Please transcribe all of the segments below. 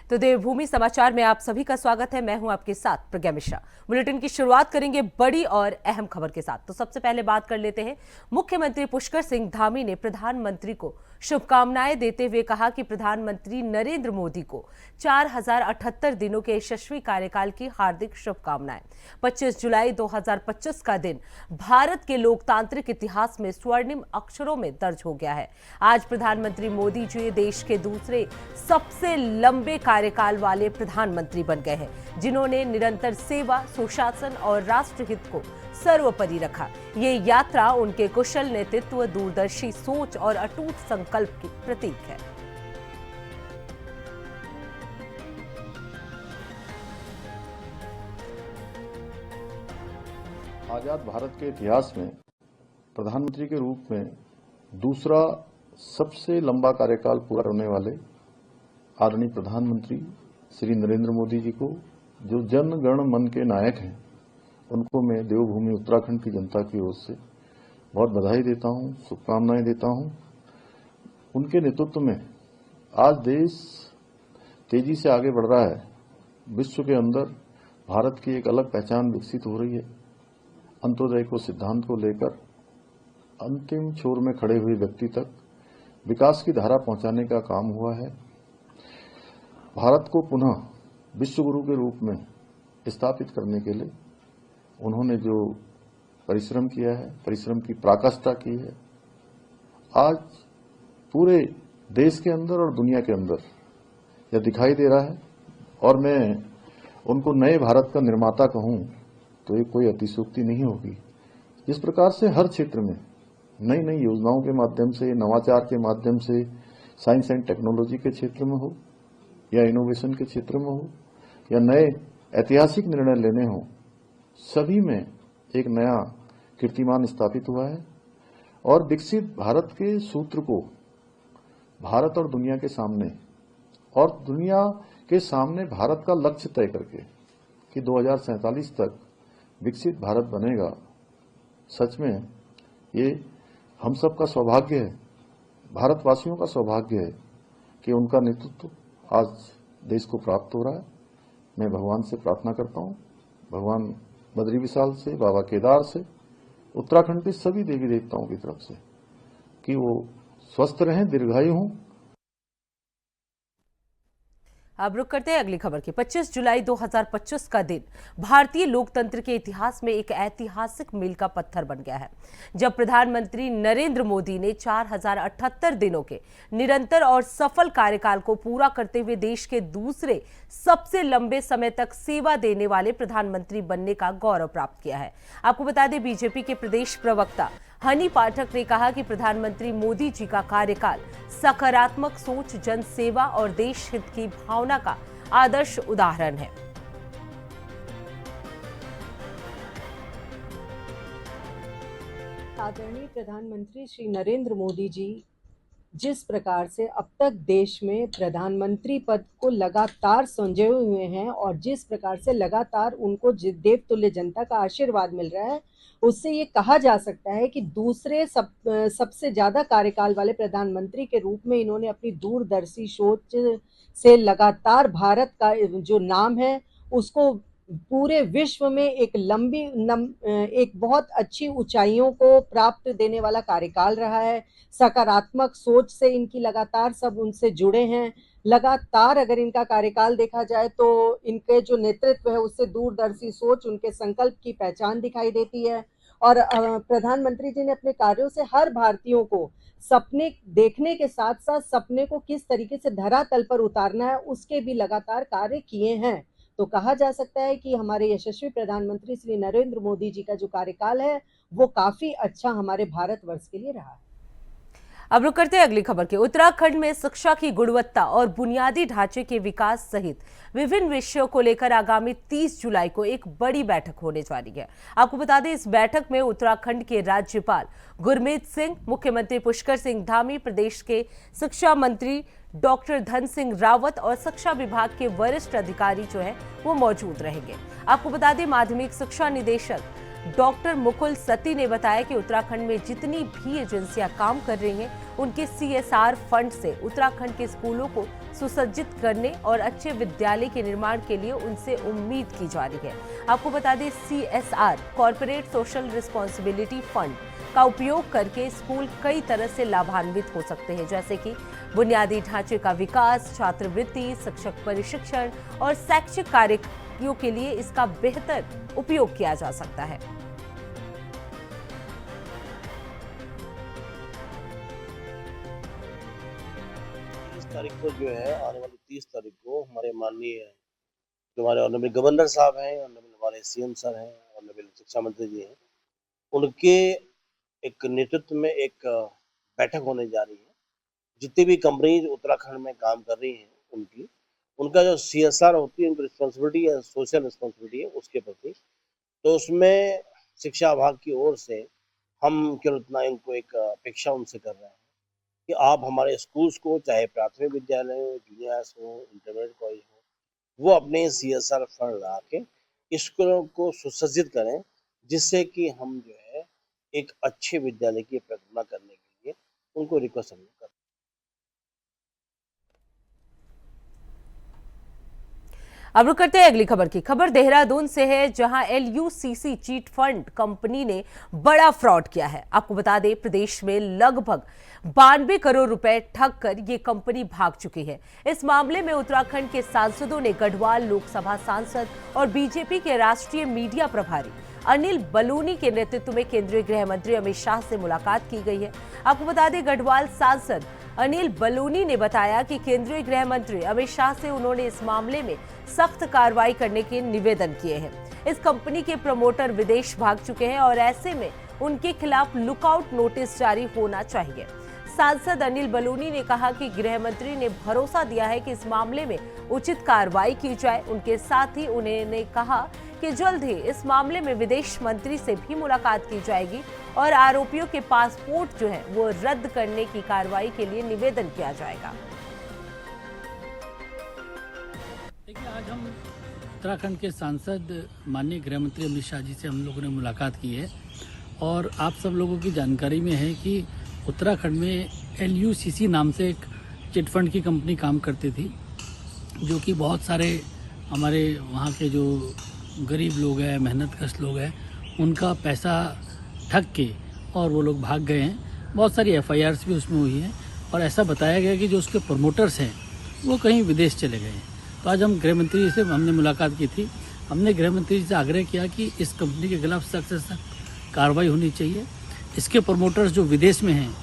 तो देवभूमि समाचार में आप सभी का स्वागत है। मैं हूं आपके साथ प्रज्ञा मिश्रा। बुलेटिन की शुरुआत करेंगे बड़ी और अहम खबर के साथ। तो सबसे पहले बात कर लेते हैं। मुख्यमंत्री पुष्कर सिंह धामी ने प्रधानमंत्री को शुभकामनाएं देते हुए कहा कि प्रधानमंत्री नरेंद्र मोदी को 4078 दिनों के यशस्वी कार्यकाल की हार्दिक शुभकामनाएं। 25 जुलाई 2025 का दिन भारत के लोकतांत्रिक इतिहास में स्वर्णिम अक्षरों में दर्ज हो गया है। आज प्रधानमंत्री मोदी जी देश के दूसरे सबसे लंबे कार्यकाल वाले प्रधानमंत्री बन गए हैं, जिन्होंने निरंतर सेवा, सुशासन और राष्ट्रहित को सर्वोपरि रखा। ये यात्रा उनके कुशल नेतृत्व, दूरदर्शी सोच और अटूट संकल्प की प्रतीक है। आजाद भारत के इतिहास में प्रधानमंत्री के रूप में दूसरा सबसे लंबा कार्यकाल पूरा करने वाले आदरणीय प्रधानमंत्री श्री नरेंद्र मोदी जी को, जो जन गण मन के नायक हैं, उनको मैं देवभूमि उत्तराखंड की जनता की ओर से बहुत बधाई देता हूं, शुभकामनाएं देता हूं। उनके नेतृत्व में आज देश तेजी से आगे बढ़ रहा है। विश्व के अंदर भारत की एक अलग पहचान विकसित हो रही है। अंत्योदय को सिद्धांत को लेकर अंतिम छोर में खड़े हुए व्यक्ति तक विकास की धारा पहुंचाने का काम हुआ है। भारत को पुनः विश्व गुरु के रूप में स्थापित करने के लिए उन्होंने जो परिश्रम किया है, परिश्रम की पराकाष्ठा की है, आज पूरे देश के अंदर और दुनिया के अंदर यह दिखाई दे रहा है। और मैं उनको नए भारत का निर्माता कहूं तो ये कोई अतिशयोक्ति नहीं होगी। जिस प्रकार से हर क्षेत्र में नई नई योजनाओं के माध्यम से, नवाचार के माध्यम से, साइंस एंड टेक्नोलॉजी के क्षेत्र में हो या इनोवेशन के क्षेत्र में हो या नए ऐतिहासिक निर्णय लेने हो, सभी में एक नया कीर्तिमान स्थापित हुआ है। और विकसित भारत के सूत्र को भारत और दुनिया के सामने, और दुनिया के सामने भारत का लक्ष्य तय करके कि 2047 तक विकसित भारत बनेगा, सच में ये हम सब का सौभाग्य है, भारतवासियों का सौभाग्य है कि उनका नेतृत्व आज देश को प्राप्त हो रहा है। मैं भगवान से प्रार्थना करता हूं, भगवान बद्री विशाल से, बाबा केदार से, उत्तराखंड के सभी देवी देवताओं की तरफ से कि वो स्वस्थ रहें, दीर्घायु हों। अब रुक करते हैं अगली खबर की। 25 जुलाई 2025 का दिन भारतीय लोकतंत्र के इतिहास में एक ऐतिहासिक मील का पत्थर बन गया है, जब प्रधानमंत्री नरेंद्र मोदी ने 4078 दिनों के निरंतर और सफल कार्यकाल को पूरा करते हुए देश के दूसरे सबसे लंबे समय तक सेवा देने वाले प्रधानमंत्री बनने का गौरव प्राप्त किया है। आपको बता दें, बीजेपी के प्रदेश प्रवक्ता हनी पाठक ने कहा कि प्रधानमंत्री मोदी जी का कार्यकाल सकारात्मक सोच, जन सेवा और देश हित की भावना का आदर्श उदाहरण है। आदरणीय प्रधानमंत्री श्री नरेंद्र मोदी जी जिस प्रकार से अब तक देश में प्रधानमंत्री पद को लगातार संजोए हुए हैं और जिस प्रकार से लगातार उनको देवतुल्य जनता का आशीर्वाद मिल रहा है, उससे ये कहा जा सकता है कि दूसरे सबसे ज्यादा कार्यकाल वाले प्रधानमंत्री के रूप में इन्होंने अपनी दूरदर्शी सोच से लगातार भारत का जो नाम है उसको पूरे विश्व में एक बहुत अच्छी ऊंचाइयों को प्राप्त देने वाला कार्यकाल रहा है। सकारात्मक सोच से इनकी लगातार सब उनसे जुड़े हैं। लगातार अगर इनका कार्यकाल देखा जाए तो इनके जो नेतृत्व है उससे दूरदर्शी सोच, उनके संकल्प की पहचान दिखाई देती है। और प्रधानमंत्री जी ने अपने कार्यों से हर भारतीयों को सपने देखने के साथ साथ सपने को किस तरीके से धरातल पर उतारना है उसके भी लगातार कार्य किए हैं। तो कहा जा सकता है कि हमारे यशस्वी प्रधानमंत्री श्री नरेंद्र मोदी जी का जो कार्यकाल है वो काफी अच्छा हमारे भारतवर्ष के लिए रहा है। अब रुक करते हैं अगली खबर के। उत्तराखंड में शिक्षा की गुणवत्ता और बुनियादी ढांचे के विकास सहित विभिन्न विषयों को लेकर आगामी 30 जुलाई को एक बड़ी बैठक होने जा रही है। आपको बता दें, इस बैठक में उत्तराखंड के राज्यपाल गुरमीत सिंह, मुख्यमंत्री पुष्कर सिंह धामी, प्रदेश के शिक्षा मंत्री डॉक्टर धन सिंह रावत और शिक्षा विभाग के वरिष्ठ अधिकारी जो है वो मौजूद रहेंगे। आपको बता दें, माध्यमिक शिक्षा निदेशक डॉक्टर मुकुल सती ने बताया कि उत्तराखंड में जितनी भी एजेंसियां काम कर रही हैं, उनके CSR फंड से उत्तराखंड के स्कूलों को सुसज्जित करने और अच्छे विद्यालय के निर्माण के लिए उनसे उम्मीद की जा रही है। आपको बता दें, CSR corporate social responsibility fund का उपयोग करके स्कूल कई तरह से लाभान्वित हो सकते हैं, जैसे कि बुनियादी ढांचे का विकास, छात्रवृत्ति, शिक्षक प्रशिक्षण और शैक्षिक कार्यों के लिए इसका बेहतर उपयोग किया जा सकता है। 30 तारीख को जो है, आने वाली 30 तारीख को हमारे माननीय जो हमारे ऑनरेबल गवर्नर साहब हैं, ऑनरेबल हमारे CM सर हैं, ऑनरेबल शिक्षा मंत्री जी हैं, उनके एक नेतृत्व में एक बैठक होने जा रही है। जितनी भी कंपनीज उत्तराखंड में काम कर रही हैं उनका जो CSR होती है, उनकी रिस्पॉन्सिबिलिटी है, सोशल रिस्पॉन्सिबिलिटी है उसके प्रति, तो उसमें शिक्षा विभाग की ओर से हम केवल इतना उनको एक अपेक्षा उनसे कर रहे हैं कि आप हमारे स्कूल्स को, चाहे प्राथमिक विद्यालय हो, जूनियर्स हो, इंटरमीडिएट कॉलेज हो, वो अपने CSR फंड लगा के स्कूलों को सुसज्जित करें, जिससे कि हम जो है एक अच्छे विद्यालय की प्रतिमा करने के लिए उनको रिक्वेस्ट करें। अब रुक करते हैं अगली खबर की। खबर देहरादून से है, जहां LUCC चीट फंड कंपनी ने बड़ा फ्रॉड किया है। आपको बता दें, प्रदेश में लगभग 92 करोड़ रुपए ठग कर ये कंपनी भाग चुकी है। इस मामले में उत्तराखंड के सांसदों ने गढ़वाल लोकसभा सांसद और बीजेपी के राष्ट्रीय मीडिया प्रभारी अनिल बलूनी के नेतृत्व में केंद्रीय गृह मंत्री अमित शाह से मुलाकात की गई है। आपको बता दें, गढ़वाल सांसद अनिल बलूनी ने बताया कि केंद्रीय गृह मंत्री अमित शाह से उन्होंने इस मामले में सख्त कार्रवाई करने के निवेदन किए हैं। इस कंपनी के प्रमोटर विदेश भाग चुके हैं और ऐसे में उनके खिलाफ लुकआउट नोटिस जारी होना चाहिए। सांसद अनिल बलूनी ने कहा कि गृह मंत्री ने भरोसा दिया है कि इस मामले में उचित कार्रवाई की जाए। उनके साथ ही उन्होंने कहा कि जल्द ही इस मामले में विदेश मंत्री से भी मुलाकात की जाएगी और आरोपियों के पासपोर्ट जो है वो रद्द करने की कार्रवाई के लिए निवेदन किया जाएगा। देखिए, आज हम उत्तराखंड के सांसद माननीय गृह मंत्री अमित शाह जी से हम लोगों ने मुलाकात की है और आप सब लोगों की जानकारी में है कि उत्तराखंड में LUCC नाम से एक चिट फंड की कंपनी काम करती थी, जो कि बहुत सारे हमारे वहाँ के जो गरीब लोग हैं, मेहनतकश लोग हैं, उनका पैसा ठग के और वो लोग भाग गए हैं। बहुत सारी FIRs भी उसमें हुई हैं और ऐसा बताया गया कि जो उसके प्रमोटर्स हैं वो कहीं विदेश चले गए हैं। तो आज हम गृह मंत्री जी से हमने मुलाकात की थी। हमने गृह मंत्री जी से आग्रह किया कि इस कंपनी के खिलाफ सख्त से सख्त कार्रवाई होनी चाहिए। इसके प्रमोटर्स जो विदेश में हैं,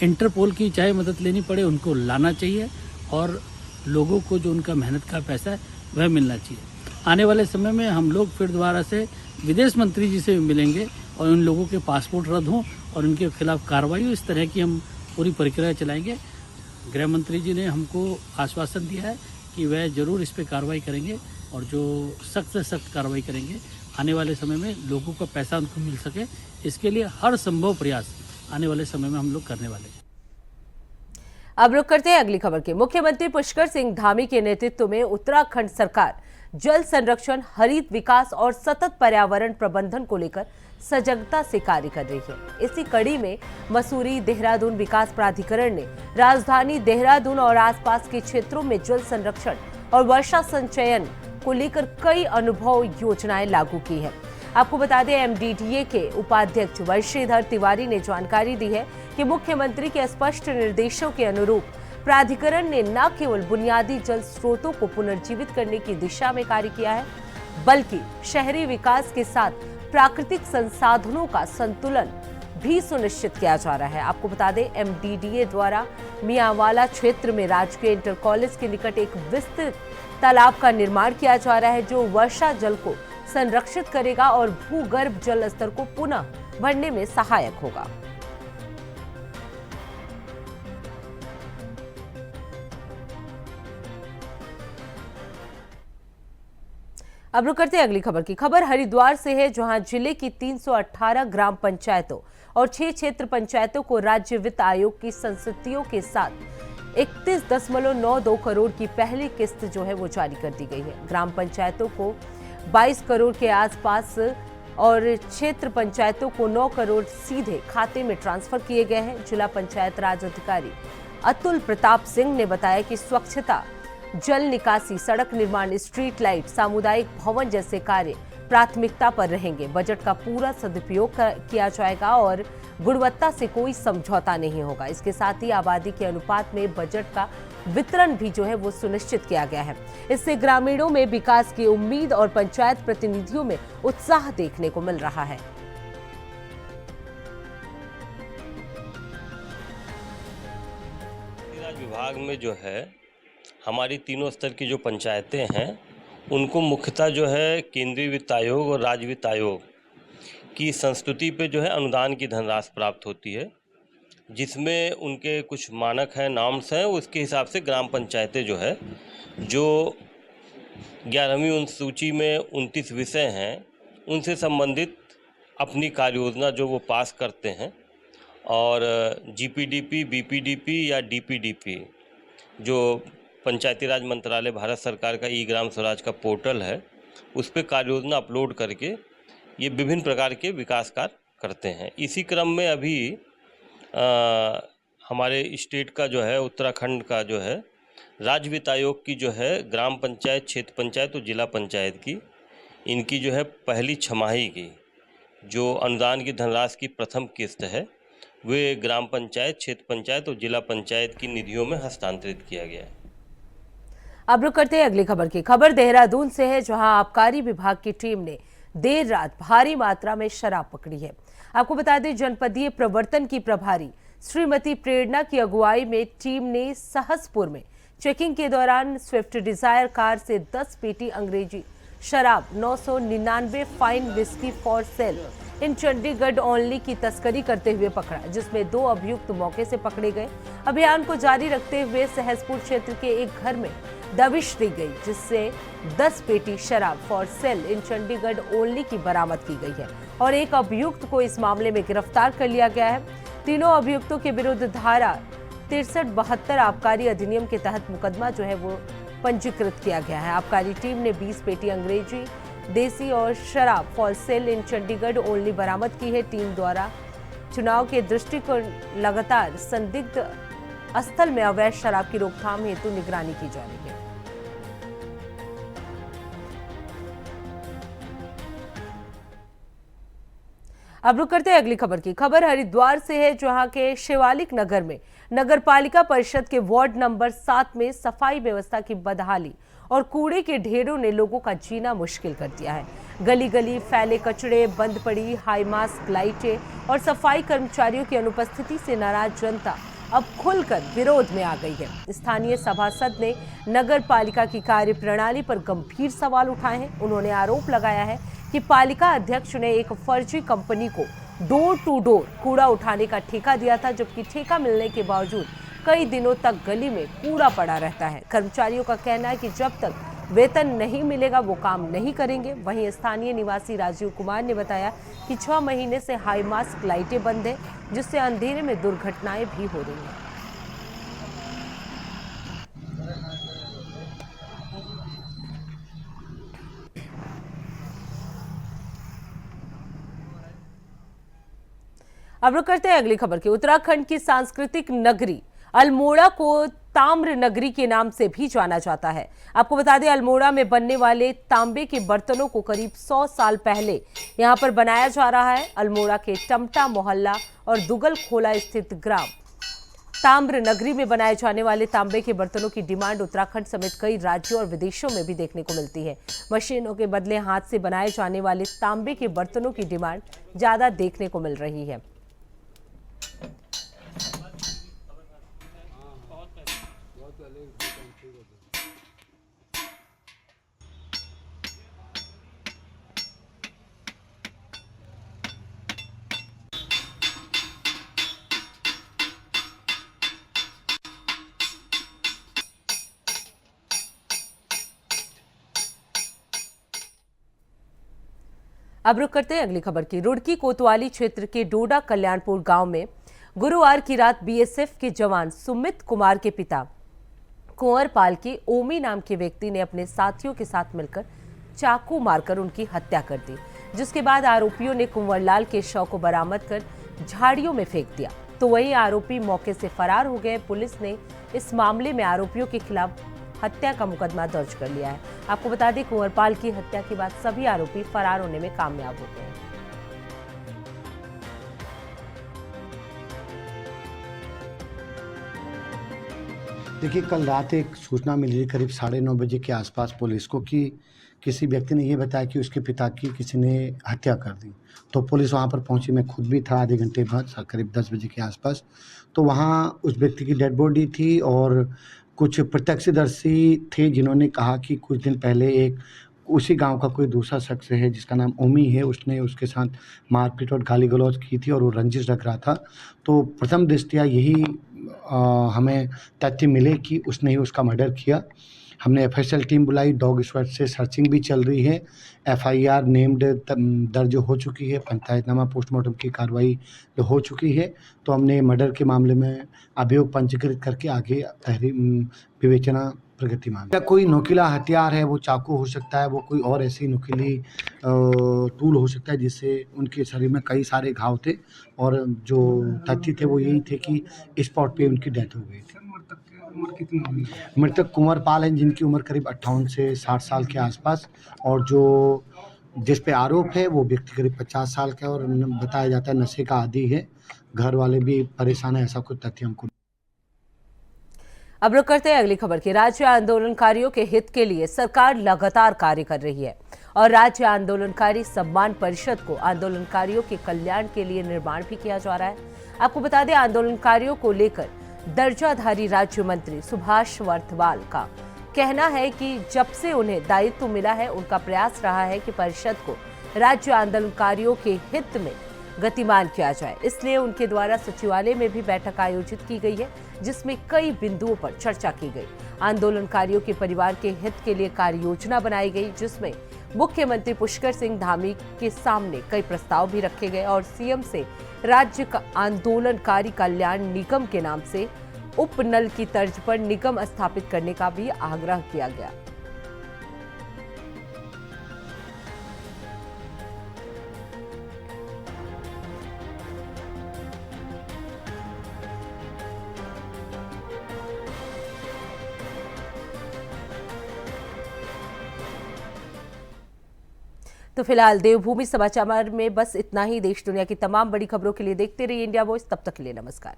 इंटरपोल की चाहे मदद लेनी पड़े उनको लाना चाहिए और लोगों को जो उनका मेहनत का पैसा है वह मिलना चाहिए। आने वाले समय में हम लोग फिर दोबारा से विदेश मंत्री जी से भी मिलेंगे और उन लोगों के पासपोर्ट रद्द हों और उनके खिलाफ कार्रवाई हो, इस तरह की हम पूरी प्रक्रिया चलाएंगे। गृह मंत्री जी ने हमको आश्वासन दिया है कि वह जरूर इस पर कार्रवाई करेंगे और जो सख्त से सख्त कार्रवाई करेंगे। आने वाले समय में लोगों का पैसा उनको मिल सके, इसके लिए हर संभव प्रयास आने वाले समय में हम लोग करने वाले हैं। अब रुक करते हैं अगली खबर के। मुख्यमंत्री पुष्कर सिंह धामी के नेतृत्व में उत्तराखंड सरकार जल संरक्षण, हरित विकास और सतत पर्यावरण प्रबंधन को लेकर सजगता से कार्य कर रही है। इसी कड़ी में मसूरी देहरादून विकास प्राधिकरण ने राजधानी देहरादून और आसपास के क्षेत्रों में जल संरक्षण और वर्षा संचयन को लेकर कई अनुभव योजनाएं लागू की है। आपको बता दें, MDDA के उपाध्यक्ष वर्षीधर तिवारी ने जानकारी दी है कि मुख्यमंत्री के स्पष्ट निर्देशों के अनुरूप प्राधिकरण ने न केवल बुनियादी जल स्रोतों को पुनर्जीवित करने की दिशा में कार्य किया है, बल्कि शहरी विकास के साथ प्राकृतिक संसाधनों का संतुलन भी सुनिश्चित किया जा रहा है। आपको बता दें, MDDA द्वारा मियांवाला क्षेत्र में राजकीय इंटर कॉलेज के निकट एक विस्तृत तालाब का निर्माण किया जा रहा है, जो वर्षा जल को संरक्षित करेगा और भूगर्भ जल स्तर को पुनः भरने में सहायक होगा। अब रुक करते हैं अगली खबर की। खबर हरिद्वार से है, जहां जिले की 318 ग्राम पंचायतों और 6 क्षेत्र पंचायतों को राज्य वित्त आयोग की संस्तुतियों के साथ 31.92 करोड़ की पहली किस्त जो है वो जारी कर दी गई है। ग्राम पंचायतों को 22 करोड़ के आसपास और क्षेत्र पंचायतों को 9 करोड़ सीधे खाते में ट्रांसफर किए गए हैं। जिला पंचायत राज अधिकारी अतुल प्रताप सिंह ने बताया कि स्वच्छता जल निकासी, सड़क निर्माण, स्ट्रीट लाइट, सामुदायिक भवन जैसे कार्य प्राथमिकता पर रहेंगे। बजट का पूरा सदुपयोग किया जाएगा और गुणवत्ता से कोई समझौता नहीं होगा। इसके साथ ही आबादी के अनुपात में बजट का वितरण भी जो है वो सुनिश्चित किया गया है। इससे ग्रामीणों में विकास की उम्मीद और पंचायत प्रतिनिधियों में उत्साह देखने को मिल रहा है। विभाग में जो है हमारी तीनों स्तर की जो पंचायतें हैं उनको मुख्यतः जो है केंद्रीय वित्त आयोग और राज्य वित्त आयोग की संस्तुति पे जो है अनुदान की धनराशि प्राप्त होती है, जिसमें उनके कुछ मानक हैं, नॉर्म्स हैं। उसके हिसाब से ग्राम पंचायतें जो है जो 11वीं अनुसूची में 29 विषय हैं उनसे संबंधित अपनी कार्य योजना जो वो पास करते हैं और जीपीडीपी, बीपीडीपी या डीपीडीपी जो पंचायती राज मंत्रालय भारत सरकार का ई ग्राम स्वराज का पोर्टल है उस पर कार्य योजना अपलोड करके ये विभिन्न प्रकार के विकास कार्य करते हैं। इसी क्रम में अभी हमारे स्टेट का जो है उत्तराखंड का जो है राज्य वित्त आयोग की जो है ग्राम पंचायत, क्षेत्र पंचायत और जिला पंचायत की इनकी जो है पहली छमाही की जो अनुदान की धनराशि की प्रथम किस्त है वे ग्राम पंचायत, क्षेत्र पंचायत और जिला पंचायत की निधियों में हस्तांतरित किया गया है। अब रुक करते हैं अगली खबर की। खबर देहरादून से है, जहां आबकारी विभाग की टीम ने देर रात भारी मात्रा में शराब पकड़ी है। आपको बता दें, जनपदीय प्रवर्तन की प्रभारी श्रीमती प्रेरणा की अगुवाई में टीम ने सहसपुर में चेकिंग के दौरान स्विफ्ट डिजायर कार से 10 पेटी अंग्रेजी शराब, 999 fine whisky for sale in Chandigarh only की तस्करी करते हुए पकड़ा, जिसमें 2 अभियुक्त मौके से पकड़े गए। अभियान को जारी रखते हुए सहसपुर क्षेत्र के एक घर में दबिश दी गई, जिससे 10 पेटी शराब for sale in Chandigarh only की बरामद की गई है और एक अभियुक्त को इस मामले में गिरफ्तार कर लिया गया है। तीनों अभियुक्तों के विरुद्ध धारा 63-72 आबकारी अधिनियम के तहत मुकदमा जो है वो पंजीकृत किया गया है। आबकारी टीम ने 20 पेटी अंग्रेजी, देसी और शराब for sale in Chandigarh only बरामद की है। टीम द्वारा चुनाव के दृष्टिकोण लगातार संदिग्ध स्थल में अवैध शराब की रोकथाम हेतु निगरानी की जा रही है। अब रुक करते हैं अगली खबर की। खबर हरिद्वार से है, जहां के शिवालिक नगर में नगर पालिका परिषद के वार्ड नंबर 7 में सफाई व्यवस्था की बदहाली और कूड़े के ढेरों ने लोगों का जीना मुश्किल कर दिया है। गली गली फैले कचड़े, बंद पड़ी हाई मास्क लाइटें और सफाई कर्मचारियों की अनुपस्थिति से नाराज जनता अब खुलकर विरोध में आ गई है। स्थानीय सभासद ने नगर पालिका की कार्य प्रणाली पर गंभीर सवाल उठाए हैं। उन्होंने आरोप लगाया है कि पालिका अध्यक्ष ने एक फर्जी कंपनी को डोर टू डोर कूड़ा उठाने का ठेका दिया था, जबकि ठेका मिलने के बावजूद कई दिनों तक गली में कूड़ा पड़ा रहता है। कर्मचारियों का कहना है कि जब तक वेतन नहीं मिलेगा वो काम नहीं करेंगे। वहीं स्थानीय निवासी राजीव कुमार ने बताया कि 6 महीने से हाई मास्क लाइटें बंद हैं, जिससे अंधेरे में दुर्घटनाएं भी हो रही हैं। अब रुक करते हैं अगली खबर की। उत्तराखंड की सांस्कृतिक नगरी अल्मोड़ा को ताम्र नगरी के नाम से भी जाना जाता है। आपको बता दें, अल्मोड़ा में बनने वाले तांबे के बर्तनों को करीब 100 साल पहले यहां पर बनाया जा रहा है। अल्मोड़ा के टमटा मोहल्ला और दुगल खोला स्थित ग्राम ताम्र नगरी में बनाए जाने वाले तांबे के बर्तनों की डिमांड उत्तराखंड समेत कई राज्यों और विदेशों में भी देखने को मिलती है। मशीनों के बदले हाथ से बनाए जाने वाले तांबे के बर्तनों की डिमांड ज्यादा देखने को मिल रही है। अब रुक करते हैं अगली खबर की। रुड़की कोतवाली क्षेत्र के डोडा कल्याणपुर गांव में गुरुवार की रात बीएसएफ के जवान सुमित कुमार के पिता कुंवर पाल के ओमी नाम के व्यक्ति ने अपने साथियों के साथ मिलकर चाकू मारकर उनकी हत्या कर दी, जिसके बाद आरोपियों ने कुंवरलाल के शव को बरामद कर झाड़ियों में फेंक दिया। तो वहीं आरोपी मौके से फरार हो गए। पुलिस ने इस मामले में आरोपियों के खिलाफ हत्या का मुकदमा दर्ज कर लिया है। आपको बता दें, कुंवरपाल की हत्या के बाद सभी आरोपी फरार होने में कामयाब हो गए हैं। देखिए, कल रात एक सूचना मिली करीब 9:30 बजे के आसपास पुलिस को कि किसी व्यक्ति ने ये बताया कि उसके पिता की किसी ने हत्या कर दी। तो पुलिस वहाँ पर पहुँची, मैं खुद भी था आधे घंटे बाद, करीब 10 बजे के आसपास। तो वहाँ उस व्यक्ति की डेड बॉडी थी और कुछ प्रत्यक्षदर्शी थे जिन्होंने कहा कि कुछ दिन पहले एक उसी गांव का कोई दूसरा शख्स है जिसका नाम ओमी है, उसने उसके साथ मारपीट और गाली गलौज की थी और वो रंजिश रख रहा था। तो प्रथम दृष्टया यही हमें तथ्य मिले कि उसने ही उसका मर्डर किया। हमने एफएसएल टीम बुलाई, डॉग स्क्वाड से सर्चिंग भी चल रही है। एफआईआर नेम्ड दर्ज हो चुकी है, पंचायतनामा पोस्टमार्टम की कार्रवाई हो चुकी है। तो हमने मर्डर के मामले में अभियोग पंजीकृत करके आगे विवेचना प्रगति मान। या कोई नुकीला हथियार है, वो चाकू हो सकता है, वो कोई और ऐसी नुकीली टूल हो सकता है जिससे उनके शरीर में कई सारे घाव थे और जो तथ्य थे वो यही थे कि स्पॉट पे उनकी डेथ हो गई थी। मृतक कुंवरपाल हैं जिनकी उम्र करीब 58 से 60 साल के आसपास, और जो जिस पे आरोप है वो व्यक्ति करीब 50 साल का है और बताया जाता है नशे का आदी है। घर वाले भी परेशान है, ऐसा कुछ तथ्य हमको। अब रुक करते हैं अगली खबर की। राज्य आंदोलनकारियों के हित के लिए सरकार लगातार कार्य कर रही है और राज्य आंदोलनकारी सम्मान परिषद को आंदोलनकारियों के कल्याण के लिए निर्माण भी किया जा रहा है। आपको बता दें, आंदोलनकारियों को लेकर दर्जाधारी राज्य मंत्री सुभाष वर्तवाल का कहना है कि जब से उन्हें दायित्व मिला है, उनका प्रयास रहा है कि परिषद को राज्य आंदोलनकारियों के हित में गतिमान किया जाए। इसलिए उनके द्वारा सचिवालय में भी बैठक आयोजित की गई है, जिसमें कई बिंदुओं पर चर्चा की गई। आंदोलनकारियों के परिवार के हित के लिए कार्य योजना बनाई गई, जिसमें मुख्यमंत्री पुष्कर सिंह धामी के सामने कई प्रस्ताव भी रखे गए और सीएम से राज्य का आंदोलनकारी कल्याण निगम के नाम से उपनल की तर्ज पर निगम स्थापित करने का भी आग्रह किया गया। तो फिलहाल देवभूमि समाचार में बस इतना ही। देश दुनिया की तमाम बड़ी खबरों के लिए देखते रहिए इंडिया वॉइस। तब तक के लिए नमस्कार।